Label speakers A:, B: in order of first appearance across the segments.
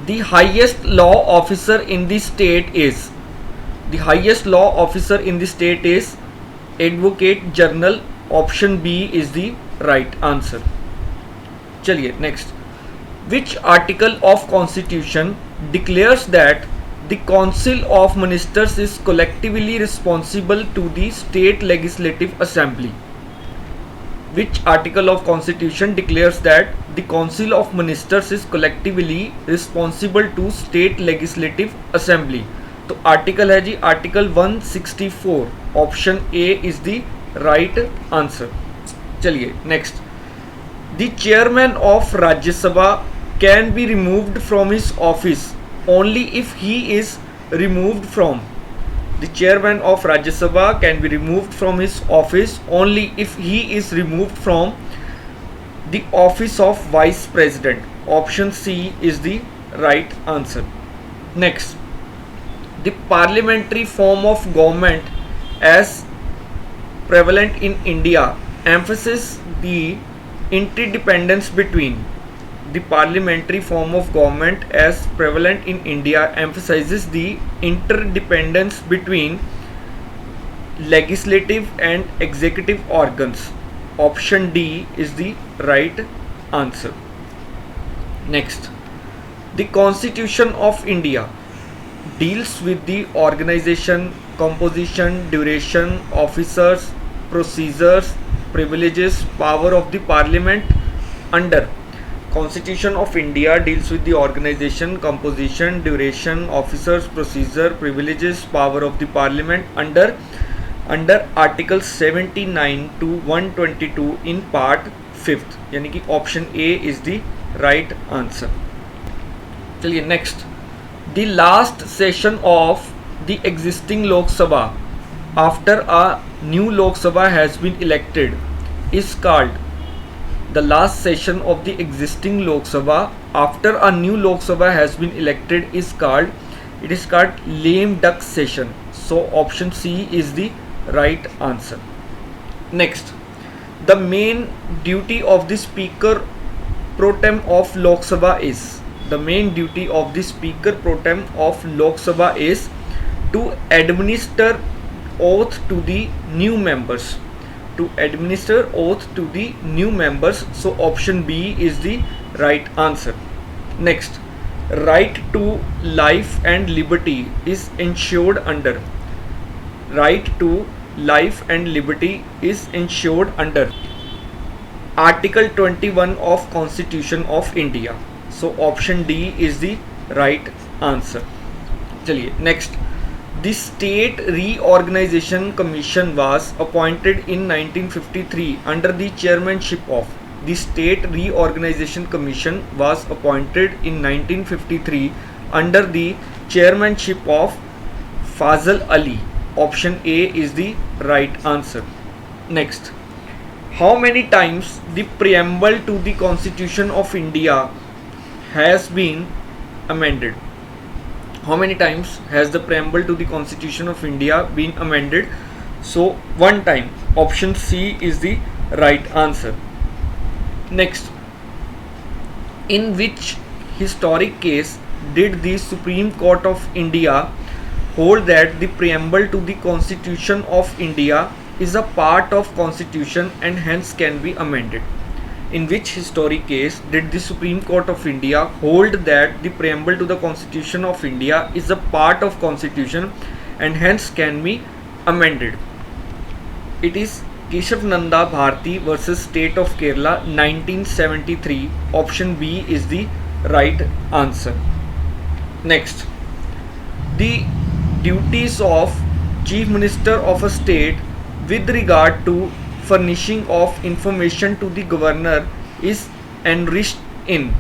A: The highest law officer in the state is, the highest law officer in the state is Advocate General. Option B is the right answer. चलिए next. Which article of Constitution declares that the Council of Ministers is collectively responsible to the State Legislative Assembly? Which article of Constitution declares that the Council of Ministers is collectively responsible to State Legislative Assembly? तो article है जी article 164. Option A is the right answer. चलिए next. The chairman of Rajya Sabha can be removed from his office only if he is removed from. The chairman of Rajya Sabha can be removed from his office only if he is removed from the office of Vice President. Option C is the right answer. Next, the parliamentary form of government as prevalent in India emphasizes the interdependence between. The parliamentary form of government as prevalent in India emphasizes the interdependence between legislative and executive organs. Option D is the right answer. Next, the Constitution of India deals with the organization, composition, duration, officers, procedures, privileges, power of the parliament under. Constitution of India deals with the organization, composition, duration, officers, procedure, privileges, power of the parliament under article 79 to 122 in part 5th. यानी कि option A is the right answer. चलिए next. The last session of the existing Lok Sabha after a new Lok Sabha has been elected is called. The last session of the existing Lok Sabha after a new Lok Sabha has been elected is called, it is called lame duck session. So option C is the right answer. Next, the main duty of the Speaker pro tem of Lok Sabha is, the main duty of the Speaker pro tem of Lok Sabha is to administer oath to the new members. To administer oath to the new members. So option B is the right answer. Next, right to life and liberty is ensured under. Right to life and liberty is ensured under Article 21 of Constitution of India. So option D is the right answer. चलिए next. The State Reorganization Commission was appointed in 1953 under the chairmanship of. The State Reorganization Commission was appointed in 1953 under the chairmanship of Fazal Ali. Option A is the right answer. Next, how many times the preamble to the Constitution of India has been amended? How many times has the preamble to the Constitution of India been amended? So one time. Option C is the right answer. Next, in which historic case did the Supreme Court of India hold that the preamble to the Constitution of India is a part of Constitution and hence can be amended? In which historic case did the Supreme Court of India hold that the preamble to the Constitution of India is a part of Constitution and hence can be amended? It is Keshav Nanda Bharti versus State of Kerala 1973. Option B is the right answer. Next, the duties of Chief Minister of a state with regard to furnishing of information to the governor is enriched in.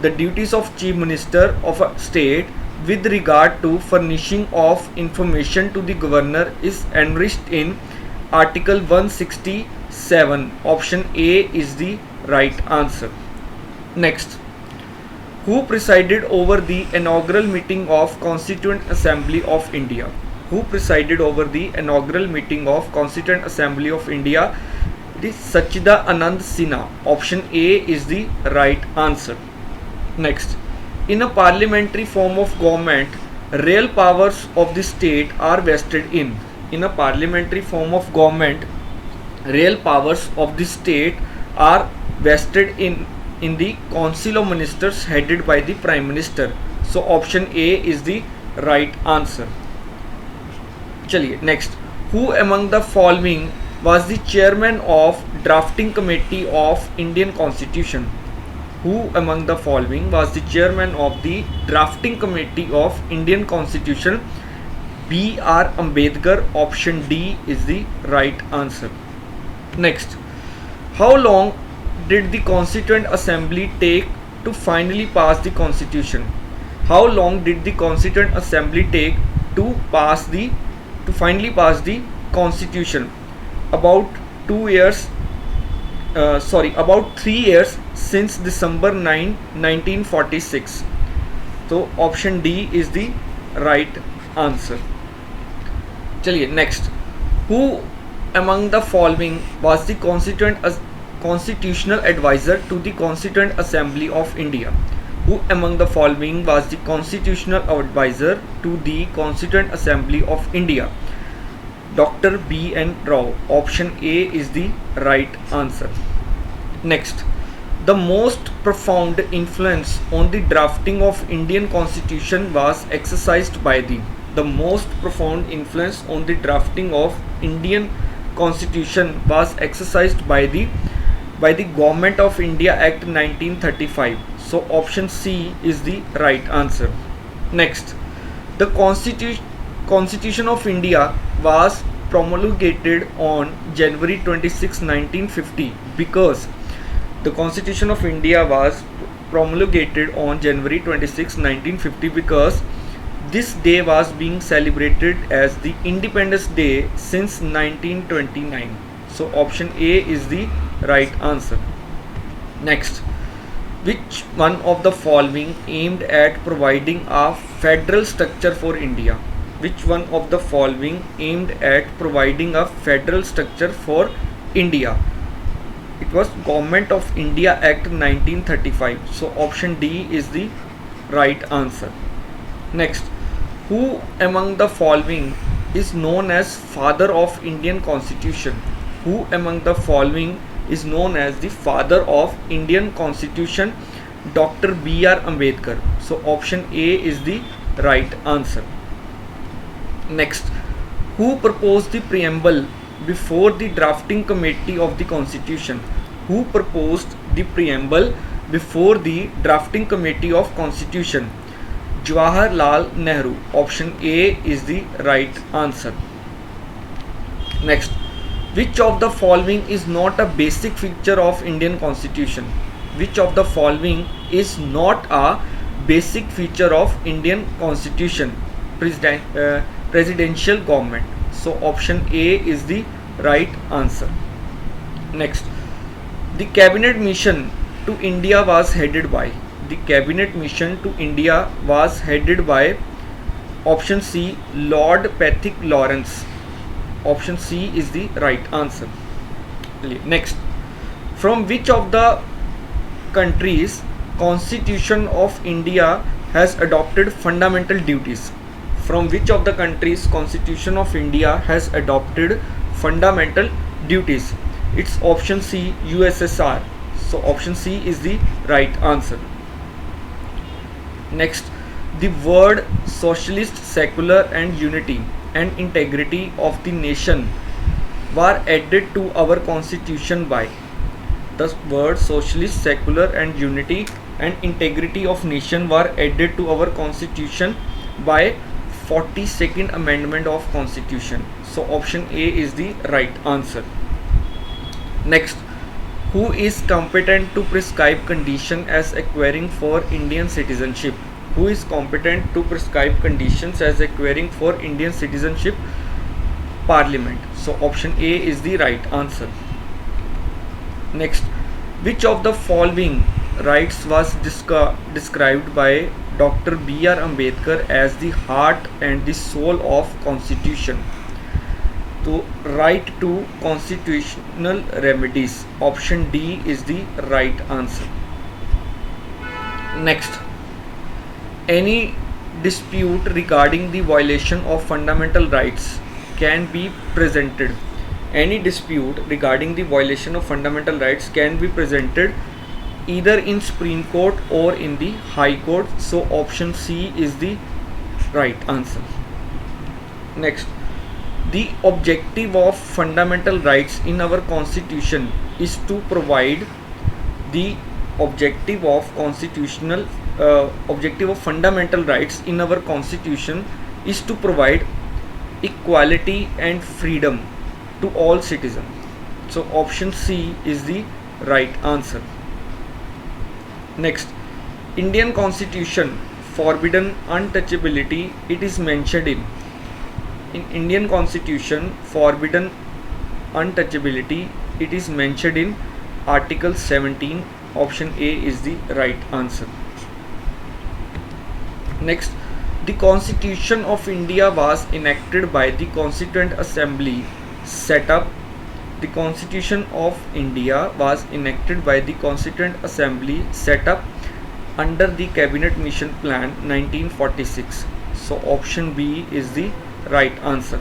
A: The duties of Chief Minister of a state with regard to furnishing of information to the governor is enriched in Article 167. Option A is the right answer. Next, who presided over the inaugural meeting of Constituent Assembly of India? Who presided over the inaugural meeting of Constituent Assembly of India? It is Sachidanand Sinha. Option A is the right answer. Next, In a parliamentary form of government, real powers of the state are vested in. In a parliamentary form of government, real powers of the state are vested in the council of ministers headed by the prime minister. So option A is the right answer. चलिए next, who among the following was the chairman of drafting committee of Indian Constitution? Who among the following was the chairman of the drafting committee of Indian Constitution? B.R. Ambedkar. Option D is the right answer. Next, how long did the Constituent Assembly take to finally pass the Constitution? How long did the Constituent Assembly take to finally pass the Constitution? About 2 years. About 3 years since December 9, 1946. So option D is the right answer. चलिए next, who among the following was the constitutional advisor to the Constituent Assembly of India? Who among the following was the constitutional advisor to the Constituent Assembly of India? Dr. B. N. Rao. Option A is the right answer. Next, the most profound influence on the drafting of Indian Constitution was exercised by the most profound influence on the drafting of Indian Constitution was exercised by the Government of India Act 1935. So option C is the right answer. Next, the Constitution of India was promulgated on January 26, 1950 because the Constitution of India was promulgated on January 26, 1950 because this day was being celebrated as the Independence Day since 1929. So option A is the right answer. Next, which one of the following aimed at providing a federal structure for India? Which one of the following aimed at providing a federal structure for India? It was Government of India Act 1935. So option D is the right answer. Next, who among the following is known as father of Indian Constitution? Who among the following is known as the father of Indian Constitution? Dr. B.R. Ambedkar. So option A is the right answer. Next, who proposed the preamble before the drafting committee of the Constitution? Who proposed the preamble before the drafting committee of Constitution? Jawaharlal Nehru. Option A is the right answer. Next, which of the following is not a basic feature of Indian Constitution? Which of the following is not a basic feature of Indian Constitution? Presidential government. So option A is the right answer. Next, the cabinet mission to India was headed by. The cabinet mission to India was headed by option C, Lord Patrick Lawrence. Option C is the right answer. Next, from which of the countries Constitution of India has adopted fundamental duties? From which of the countries Constitution of India has adopted fundamental duties? It's option C, USSR. So option C is the right answer. Next, the word socialist, secular and unity and integrity of the nation were added to our constitution by. The word socialist, secular and unity and integrity of nation were added to our constitution by 42nd amendment of constitution. So option A is the right answer. Next, who is competent to prescribe condition as acquiring for Indian citizenship? Who is competent to prescribe conditions as acquiring for Indian citizenship? Parliament. So option A is the right answer. Next, which of the following rights was described by Dr. B.R. Ambedkar as the heart and the soul of Constitution? So, right to constitutional remedies. Option D is the right answer. Next, Any dispute regarding the violation of fundamental rights can be presented. Any dispute regarding the violation of fundamental rights can be presented either in Supreme Court or in the High Court. So option C is the right answer. Next, the objective of fundamental rights in our constitution is to provide the objective of fundamental rights in our constitution is to provide equality and freedom to all citizens. So option C is the right answer. Next, Indian constitution forbidden untouchability. It is mentioned in Indian constitution forbidden untouchability. It is mentioned in Article 17. Option A is the right answer. Next, the Constitution of India was enacted by the Constituent Assembly set up. The Constitution of India was enacted by the Constituent Assembly set up under the Cabinet Mission Plan 1946. So option B is the right answer.